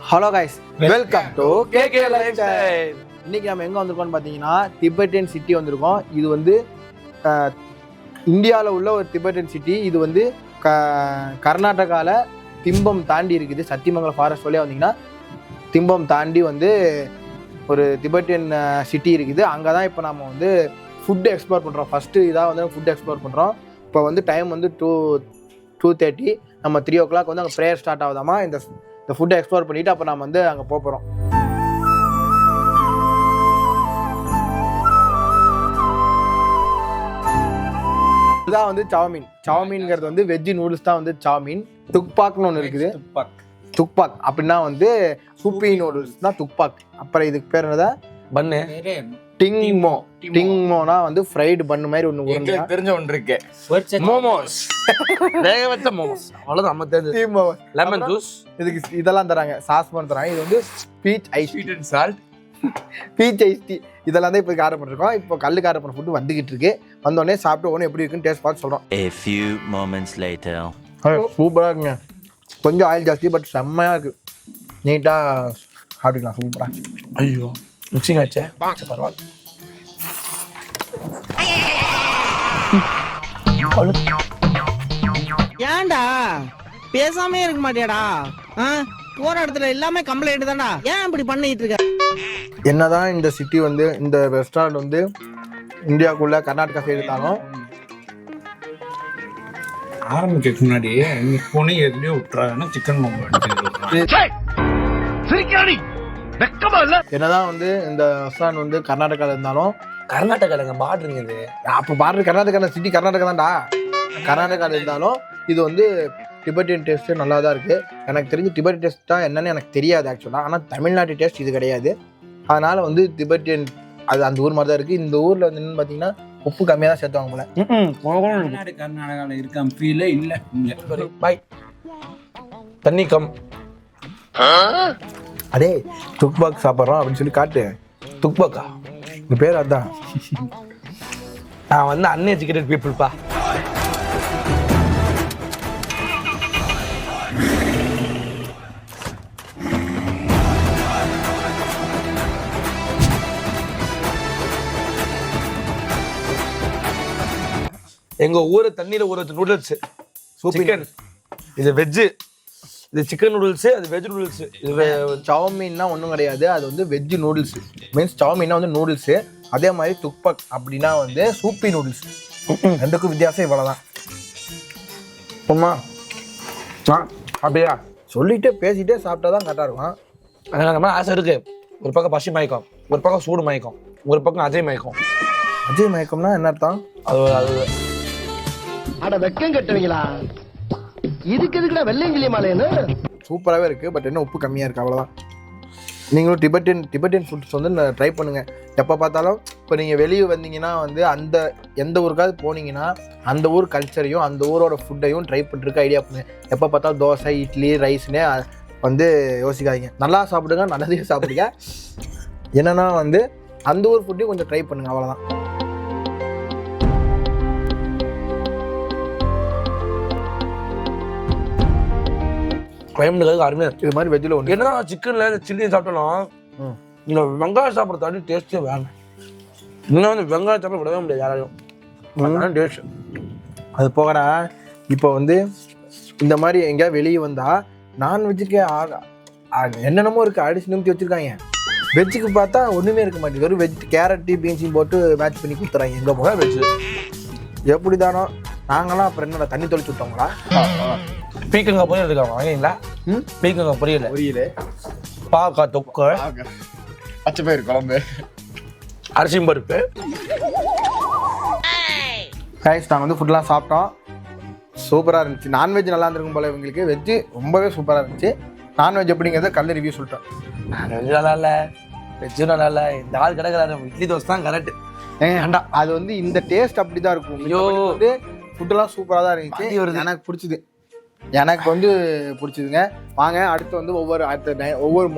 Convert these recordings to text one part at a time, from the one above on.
Hello guys, welcome to KK lifestyle. இன்னைக்கு நம்ம எங்கே வந்திருக்கோம்னு பார்த்தீங்கன்னா திபெட்டியன் சிட்டி வந்திருக்கோம். இது வந்து இந்தியாவில் உள்ள ஒரு திபெட்டியன் சிட்டி. இது வந்து கர்நாடகாவில் திம்பம் தாண்டி இருக்குது. சத்தியமங்கலம் ஃபாரஸ்ட் வழியாக வந்தீங்கன்னா திம்பம் தாண்டி வந்து ஒரு திபெட்டியன் சிட்டி இருக்குது. அங்கே தான் இப்போ நம்ம வந்து ஃபுட்டு எக்ஸ்ப்ளோர் பண்ணுறோம். ஃபஸ்ட்டு இதாக வந்து ஃபுட்டு எக்ஸ்ப்ளோர் பண்ணுறோம். இப்போ வந்து டைம் வந்து 2:30. நம்ம 3 o'clock வந்து அங்கே ப்ரேயர் ஸ்டார்ட் ஆகுதாமா. இந்த ஃபுட்டை எக்ஸ்ப்ளோர் பண்ணிவிட்டு அப்போ நம்ம வந்து அங்கே போகிறோம். இதுதான் வந்து சவுமீன்ங்கிறது வந்து வெஜ்ஜு நூடுல்ஸ் தான் வந்து சவுமீன். துக்பாக்னு ஒன்று இருக்குது. துக்பாக் அப்படின்னா வந்து சூப்பி நூடுல்ஸ் தான் துக்பாக். அப்புறம் இதுக்கு பேர் என்னதா பன்னு டிங்மோனா வந்து ஃப்ரைடு பண்ணு மாதிரி ஒன்று தெரிஞ்ச ஒன்று இருக்கு. மோமோஸ், வேக வச்ச மோமோஸ், அவ்வளோதான் நம்ம தெரிஞ்சு. லெமன் ஜூஸ், இதுக்கு இதெல்லாம் தராங்க, சாஸ் பண்ண தராங்க. இது வந்து peach ice and salt, peach ice tea இதெல்லாம் தான் இப்போ ஆர்டர் பண்ணிருக்கோம். இப்போ கல்லுக்கு ஆர்டர் பண்ண ஃபுட்டு வந்துகிட்டு இருக்கு. வந்தோடனே சாப்பிட்டு ஒன்று எப்படி இருக்குன்னு டேஸ்ட் பார்த்து சொல்கிறோம். A few moments later. சூப்பராக இருக்குங்க. கொஞ்சம் ஆயில் ஜாஸ்தி, பட் செம்மையாக இருக்குது. நீட்டாக சாப்பிட்டுக்கலாம். சூப்பராக. ஐயோ மிக்சிங் ஆச்சே, பரவாயில்ல. ஏன்டா பேசாமே இருக்க மாட்டியாடா? போற இடத்துல எல்லாமே கம்ப்ளைண்ட் தான்டா. ஏன் இப்படி பண்ணிட்டு இருக்க? என்னதான் இந்த சிட்டி வந்து இந்த ரெஸ்டாரண்ட் வந்து இந்தியாவுக்குள்ள கர்நாடகா சைடு இருந்தாலும் ஆரம்பிக்கிறதுக்கு முன்னாடி போனே எதுலயோ விட்டுறாங்கன்னா சிக்கன் மோமோ. என்னதான் வந்து இந்த ரெஸ்டாரண்ட் வந்து கர்நாடகாவில் இருந்தாலும் கர்நாடகாலங்க பார்டருங்க இது. அப்போ பார்டர் கர்நாடகா சிட்டி கர்நாடகா தான்டா. கர்நாடகாவில் இருந்தாலும் இது வந்து டிபெட்டியன் டேஸ்ட்டு நல்லா தான் இருக்குது. எனக்கு தெரிஞ்சு டிபெட்டியன் டேஸ்ட் தான் என்னன்னு எனக்கு தெரியாது ஆக்சுவலாக. ஆனால் தமிழ்நாட்டு டேஸ்ட் இது கிடையாது. அதனால் வந்து திபெட்டியன் அது அந்த ஊர் மாதிரி தான் இருக்குது. இந்த ஊரில் வந்து என்னன்னு பார்த்தீங்கன்னா உப்பு கம்மியாக தான் சேர்த்துவாங்க போல. கர்நாடகாவில் இருக்க ஃபீலே இல்லை. பாய் தண்ணி கம். அதே துக்பாக் சாப்பிட்றோம் அப்படின்னு சொல்லி காட்டு. துக்பாக்கா இந்த பேர் அதான். நான் வந்து அன்எஜுகேட்டட் பீப்புள்ப்பா. எங்க ஊரு தண்ணியில ஊற வச்ச நூடுல்ஸ், சிக்கன். இது வெஜ்ஜு, இது சிக்கன் நூடுல்ஸ், அது வெஜ் நூடுல்ஸ். இது சவுமீன்னா ஒன்றும் கிடையாது. அது வந்து வெஜ் நூடுல்ஸ். மீன்ஸ் சவுமீன்னா வந்து நூடுல்ஸு. அதே மாதிரி துக்பக் அப்படின்னா வந்து சூப்பி நூடுல்ஸ். ரெண்டுக்கும் வித்தியாசம் இவ்வளோதான். அம்மா அப்படியா சொல்லிட்டு பேசிட்டே சாப்பிட்டா தான் கரெக்டாக இருக்கும். அதனால ஆசை இருக்கு. ஒரு பக்கம் பசி மயக்கம், ஒரு பக்கம் சூடு மயக்கம், ஒரு பக்கம் அஜய் மயக்கம். அஜய் மயக்கம்னா என்ன அர்த்தம்? அது அட வெக்கம் கட்டுவீங்களா? இதுக்கு எதுக்குடா வெள்ளையங்கிலி மாலைன்னு? சூப்பராகவே இருக்குது. பட் என்ன உப்பு கம்மியாக இருக்குது, அவ்வளோதான். நீங்களும் டிபெட்டியன் ஃபுட்ஸ் வந்து ட்ரை பண்ணுங்கள். எப்போ பார்த்தாலும் இப்போ நீங்கள் வெளியே வந்தீங்கன்னா வந்து அந்த எந்த ஊருக்காவது போனீங்கன்னா அந்த ஊர் கல்ச்சரையும் அந்த ஊரோட ஃபுட்டையும் ட்ரை பண்ணிருக்க ஐடியா பண்ணுங்க. எப்போ பார்த்தாலும் தோசை, இட்லி, ரைஸ்னே வந்து யோசிக்காதீங்க. நல்லா சாப்பிடுங்க, நல்லதையும் சாப்பிடுங்க. என்னென்னா வந்து அந்த ஊர் ஃபுட்டையும் கொஞ்சம் ட்ரை பண்ணுங்கள், அவ்வளோதான். கிளைமேட்டுக்கு அருமையாக இது மாதிரி வெஜ்ஜில் ஒன்று என்னன்னா சிக்கனில் சில்லியும் சாப்பிட்டாலும் இந்த வெங்காயம் சாப்பிட்ற தாண்டி டேஸ்ட்டே வேணும். இன்னும் வந்து வெங்காயம் சாப்பிட விடவே முடியாது யாராலையும். டேஸ்ட் அது போகடா. இப்போ வந்து இந்த மாதிரி எங்கேயாவது வெளியே வந்தால் நான்வெஜ்ஜுக்கு என்னென்னமோ இருக்குது, அடிச்சு நிமித்தி வச்சுருக்காங்க. வெஜ்ஜுக்கு பார்த்தா ஒன்றுமே இருக்க மாட்டேங்குது. வெறும் வெஜ் கேரட்டு பீன்ஸையும் போட்டு மேட்ச் பண்ணி கொடுத்துறாங்க. எங்கே போனால் வெஜ்ஜு எப்படி தானோ. நாங்களாம் அப்புறம் என்னடா தண்ணி தொளிச்சு விட்டோங்களா? பீக்கங்காய் பொரியல் இருக்காங்க, வாங்கிங்களா? பீக்கங்காய் பொரியல், பாக்காய் தொக்கு, பச்சை பயிறு குழம்பு, அரிசி பருப்பு. கைஸ், நாங்கள் வந்து ஃபுட்லாம் சாப்பிட்டோம். சூப்பராக இருந்துச்சு. நான்வெஜ் நல்லா இருந்திருக்கும் போல இவங்களுக்கு. வெஜ்ஜு ரொம்பவே சூப்பராக இருந்துச்சு. நான்வெஜ் எப்படிங்கிறத கல் ரிவ்யூ சொல்லிட்டோம். நான்வெஜ் நல்லா இல்லை, வெஜ்ஜும் நல்லா இல்லை. இந்த ஆள் கிடக்கிறாரு, இட்லி தோசை தான் கரெக்ட். ஏண்டா அது வந்து இந்த டேஸ்ட் அப்படி தான் இருக்கும். ஐயோ வந்து ஃபுட்டெல்லாம் சூப்பராக தான் இருந்துச்சு. எனக்கு பிடிச்சிது. எனக்கு வந்து பிடிச்சிதுங்க. வாங்க அடுத்து வந்து ஒவ்வொரு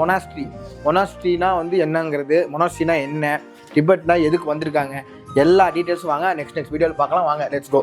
மொனாஸ்ட்ரினா வந்து என்னங்கிறது, மொனாஸ்ட்ரினா என்ன, டிபெட்னா எதுக்கு வந்திருக்காங்க, எல்லா டீட்டெயில்ஸும் வாங்க நெக்ஸ்ட் வீடியோவில் பார்க்கலாம். வாங்க, லெட்ஸ் கோ.